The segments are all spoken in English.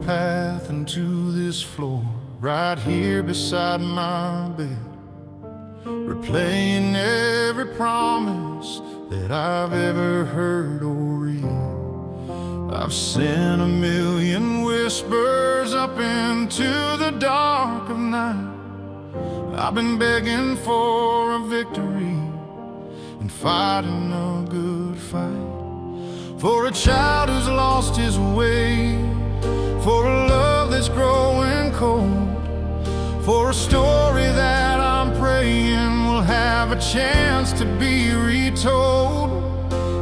path into this floor, right here beside my bed, replaying every promise that I've ever heard or read. I've sent a million whispers up into the dark of night. I've been begging for a victory and fighting a good fight, for a child who's lost his way, for a love that's growing cold, for a story that I'm praying will have a chance to be retold.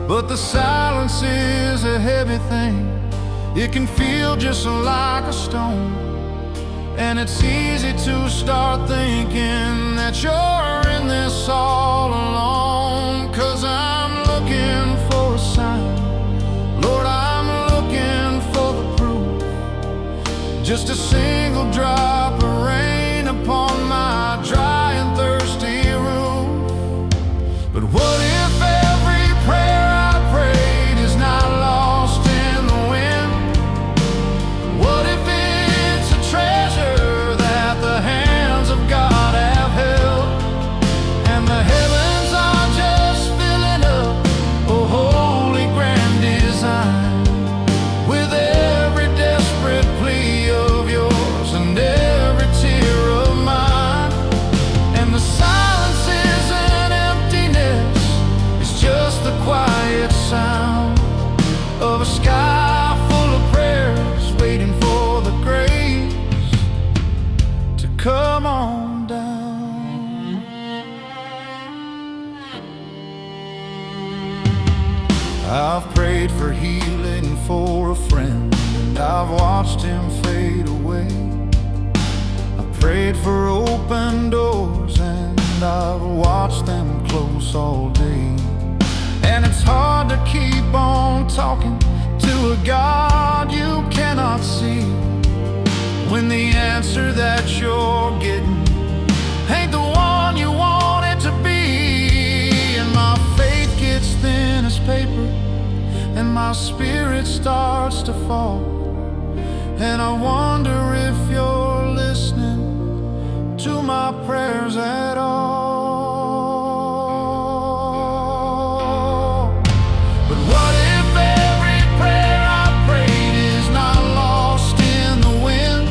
But the silence is a heavy thing, it can feel just like a stone, and it's easy to start thinking that you're in this all alone. 'Cause I'm looking for a sign, Lord, I'm looking for the proof, just a single drop of rain upon my dry and thirsty roof. But what if every prayer I prayed is not lost in the wind? What if it's a treasure that the hands of God have held, and the heavens are just filling up a holy grand design with every desperate plea of yours and every tear of mine? And the silence is an emptiness, it's just the quiet sound of a sky full of prayers waiting for the grace to come on down. I've prayed for healing for a friend, and I've watched him fade away. I've prayed for open doors, and I've watched them close all day. And it's hard to keep on talking to a God you cannot see, when the answer that you're getting ain't the one you want it to be. And my faith gets thin as paper, and my spirit starts to fall, and I wonder if you're listening to my prayers at all. But what if every prayer I prayed is not lost in the wind?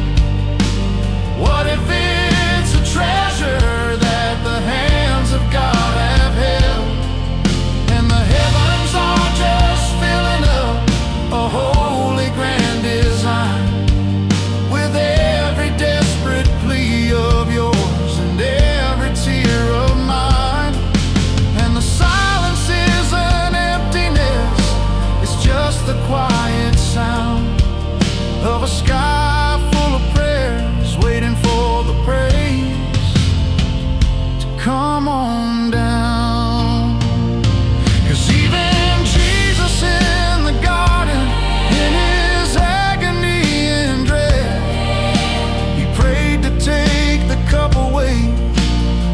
What if it's a treasure that the hands of God have held, and the heavens are just filling up a holy grand design with every desperate plea of yours and every tear of mine? And the silence is an emptiness, it's just the quiet sound of a sky full of prayers waiting for the praise to come on down. 'Cause even Jesus in the garden, in his agony and dread, he prayed to take the cup away,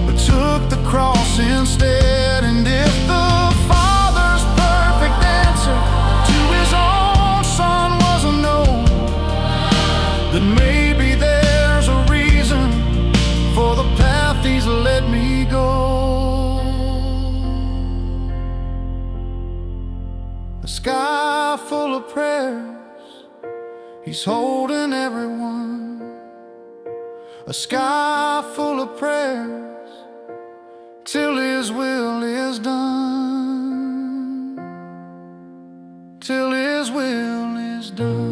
but took the cross instead. And if the Father's perfect answer to his own Son was a no, then maybe there's a reason for the path he's let me go. A sky full of prayers, he's holding everyone. A sky full of prayers till his will is done, till his will is done,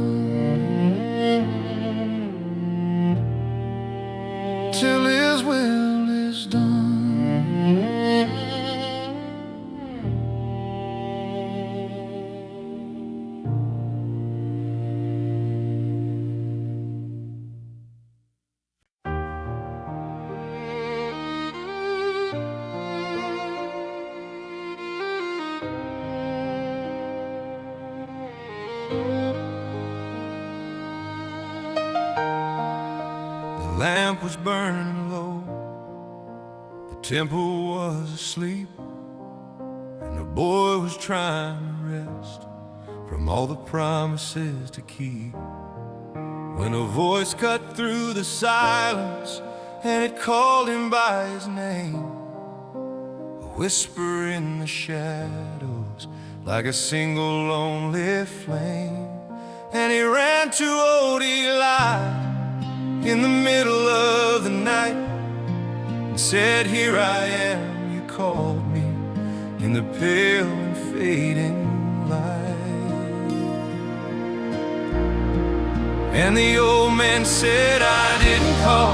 till his will is done. The lamp was burning low, the temple was asleep, and the boy was trying to rest from all the promises to keep. when a voice cut through the silence and it called him by his name. A whisper in the shadows, like a single lonely flame. And he ran to old Eli in the middle of the night and said, "Here I am, you called me in the pale and fading light." And the old man said, "I didn't call,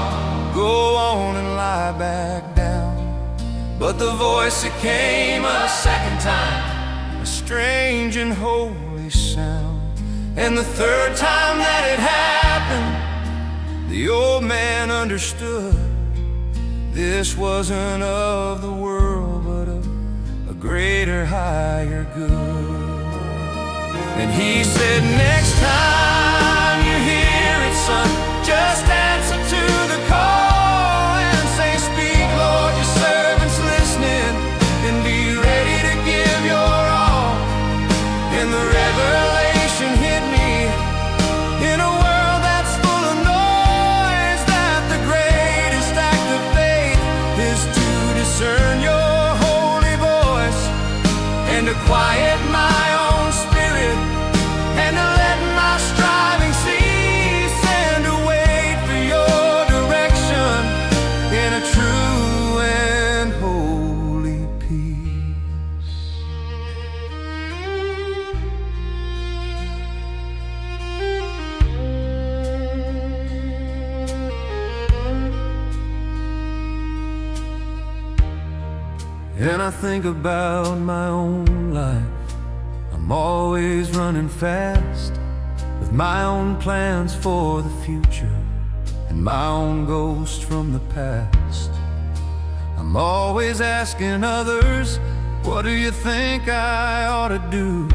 go on and lie back down." But the voice, it came a second time, a strange and holy sound. And the third time that it happened, the old man understood this wasn't of the world, but of a greater, higher good. And he said, "Next time you hear it, son, just answer to the call and say, 'Speak, Lord, your servant's listening,' and be ready to give your all." And the revelation hit me in a world that's full of noise, that the greatest act of faith is to discern your holy voice, and to quiet my own spirit, and to let my striving cease, and to wait for your direction in a true and holy peace. And I think about my own life. I'm always running fast, with my own plans for the future, and my own ghost from the past. I'm always asking others, "What do you think I ought to do?"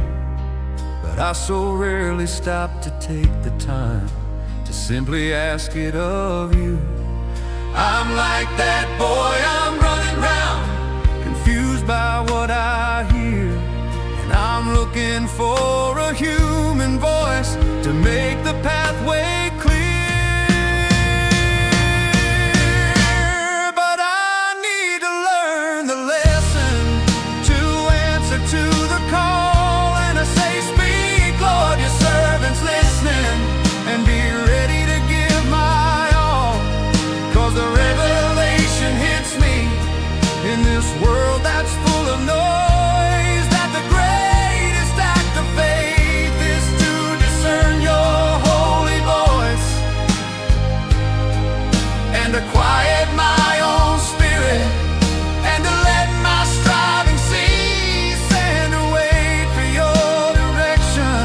But I so rarely stop to take the time to simply ask it of you. I'm like that boy, I'm running round, confused by what I hear, and I'm looking for a human voice to make the pathway clear. But I need to learn the lesson, to answer to the call, and to say, "Speak, Lord, your servant's listening," and be ready to give my all. 'Cause the revelation hits me in this world that's full of noise, that the greatest act of faith is to discern your holy voice, and to quiet my own spirit, and to let my striving cease, and to wait for your direction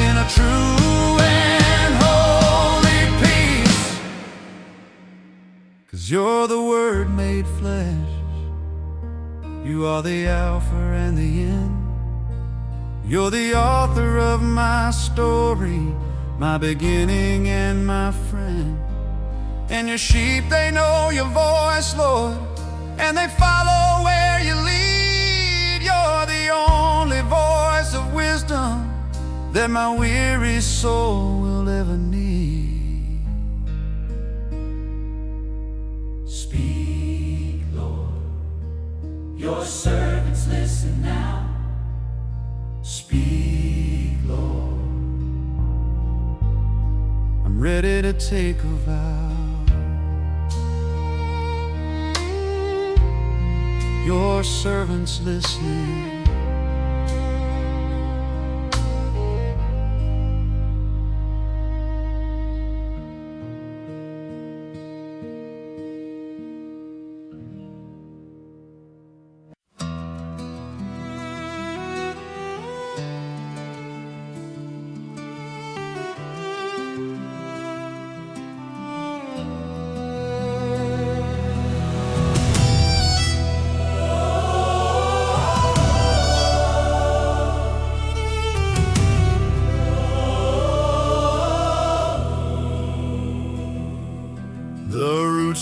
in a true and holy peace. 'Cause you're the Word made flesh, you are the Alpha and the end. You're the author of my story, my beginning and my friend. And your sheep, they know your voice, Lord, and they follow where you lead. You're the only voice of wisdom that my weary soul will ever need. Speak, Lord, your servants listen now. Speak, Lord. I'm ready to take a vow. Your servant's listening.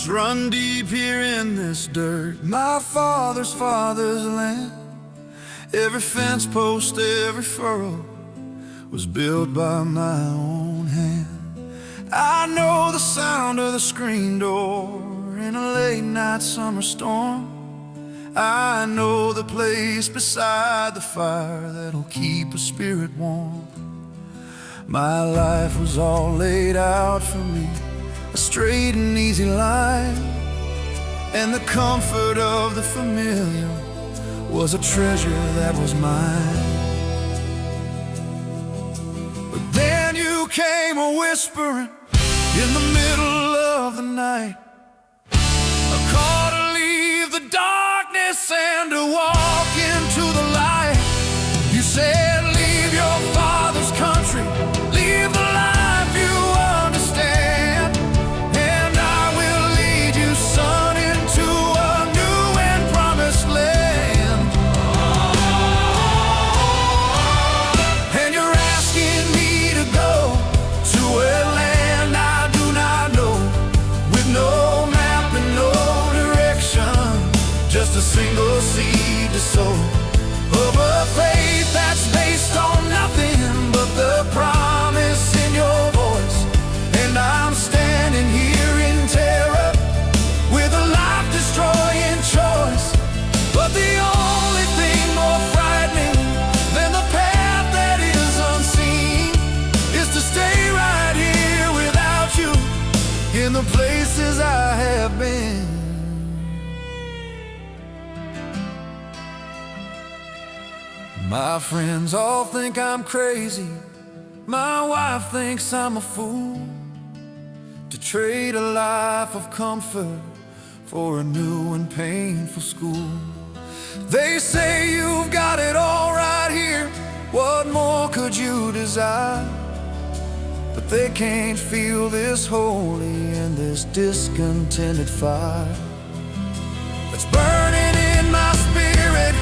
Run deep here in this dirt, my father's land. Every fence post, every furrow was built by my own hand. know the sound of the screen door in a late night summer storm. I know the place beside the fire that'll keep a spirit warm. My life was all laid out for me, a straight and easy line, and the comfort of the familiar was a treasure that was mine. But then you came a-whispering in the middle of the night, a call to leave the darkness and to walk into the light. You said, leave your father's country, leave the life you understand, and I will lead you, son, into a new and promised land. And you're asking me to go to a land I do not know, with no map and no direction, just a single seed to sow of a faith that's based on nothing but the promise in your voice. And I'm standing here in terror with a life-destroying choice. But the only thing more frightening than the path that is unseen is to stay right here without you in the places I have been. My friends all think I'm crazy, my wife thinks I'm a fool, to trade a life of comfort for a new and painful school. They say you've got it all right here, what more could you desire? But they can't feel this holy and this discontented fire that's burning in my spirit,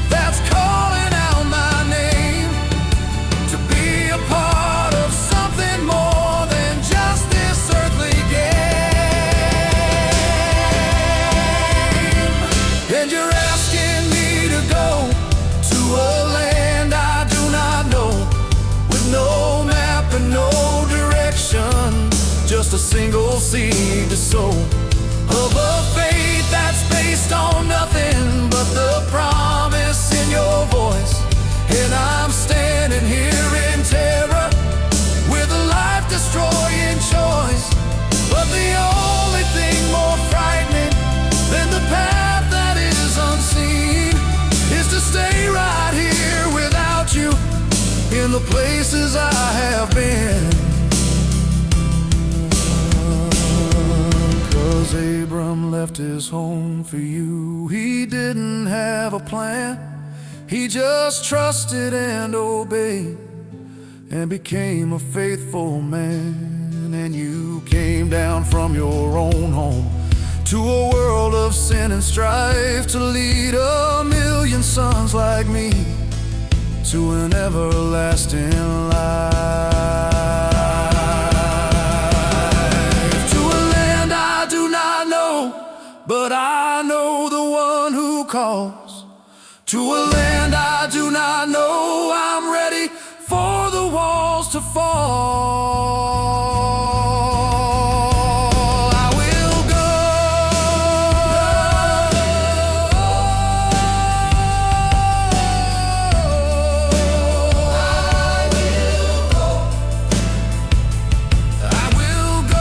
that's calling out my name, to be a part of something more than just this earthly game. And you're asking me to go to a land I do not know, with no map and no direction, just a single seed to sow of a faith that's based on nothing but the promise in your voice. And I'm standing here in terror with a life-destroying choice. But the only thing more frightening than the path that is unseen is to stay right here without you in the places I have been. 'Cause Abram left his home for you, he didn't have a plan, he just trusted and obeyed and became a faithful man. And you came down from your own home to a world of sin and strife, to lead 1,000,000 sons like me to an everlasting life. To a land I do not know, but I know the one who calls. To a land I do not know, I'm ready for the walls to fall. I will go. I will go. I will go.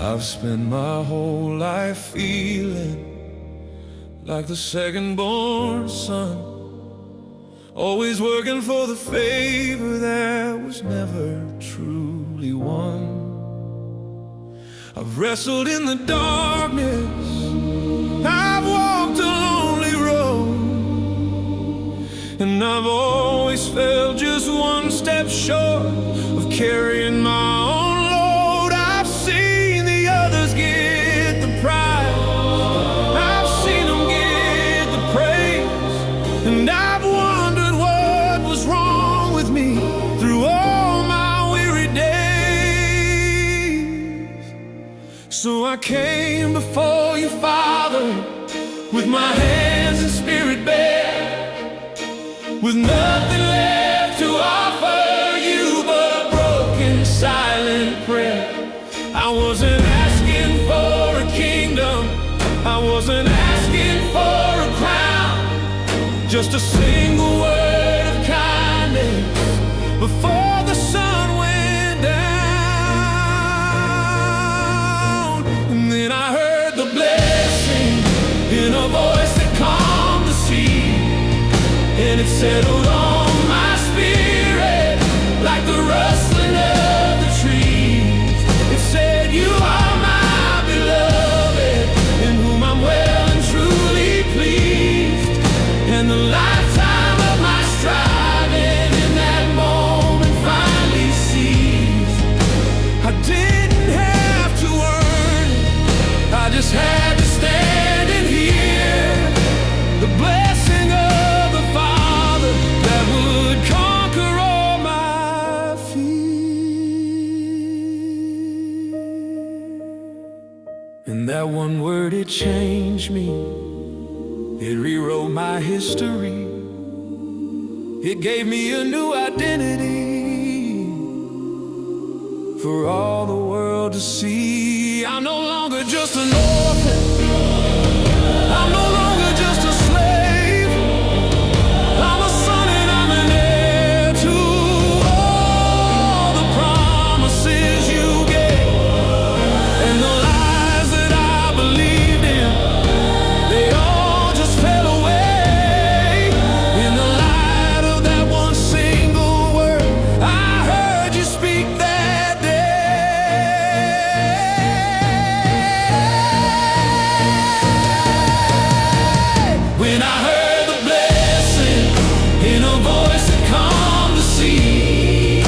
I've spent my whole life feeling like the second-born son, always working for the favor that was never truly won. I've wrestled in the darkness, I've walked a lonely road, and I've always felt just one step short of carrying my own load. I've seen the others get the prize, I've seen them get the praise, and I've wondered what was wrong with me through all my weary days. So I came before you, Father, with my hands in spirit bare, with nothing left to offer you but a broken, silent prayer. I wasn't asking for a kingdom, I wasn't asking for a crown, just a single word of kindness before the sun went down. And then I heard the blessing in a voice that calmed the sea, and it settled on my spirit like the rustling of the trees. It said, you are my beloved, in whom I'm well and truly pleased. And the lifetime of my striving in that moment finally ceased. I didn't have to earn it, I just had to stand and hear the blessing of the Father that would conquer all my fear. And that one word, it changed me, it rewrote my history, it gave me a new identity for all the world to see. I'm no longer just an orphan, I'm no longer just a slave, I'm a son and I'm an heir to all the promises you gave. And the lies that I believed in, they all just fell away. In the light of that one single word I heard you speak that day. When I heard the blessing in a voice that calmed the sea,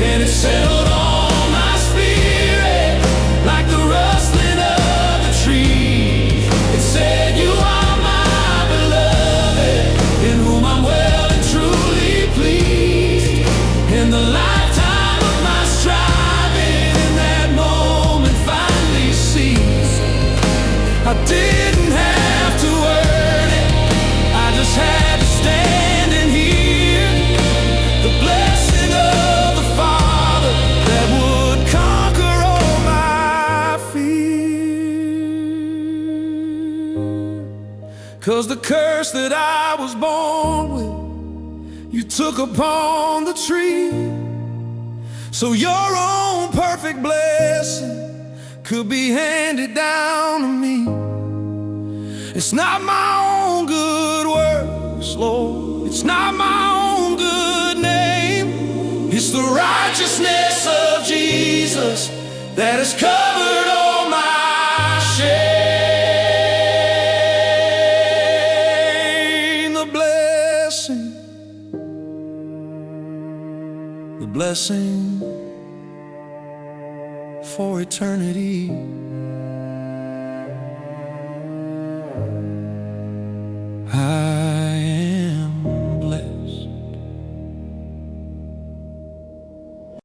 and it settled on my spirit like the rustling of the trees. It said, you are my beloved, in whom I'm well and truly pleased. And the lifetime of my striving in that moment finally ceased. I didn't have to earn it, I just had to stand and hear the blessing of the Father that would conquer all my fear. 'Cause the curse that I was born with, you took upon the tree, so your own perfect blessing could be handed down to me. It's not my own good works, Lord, it's not my own good name, it's the righteousness of Jesus that has covered all my shame. The blessing for eternity. I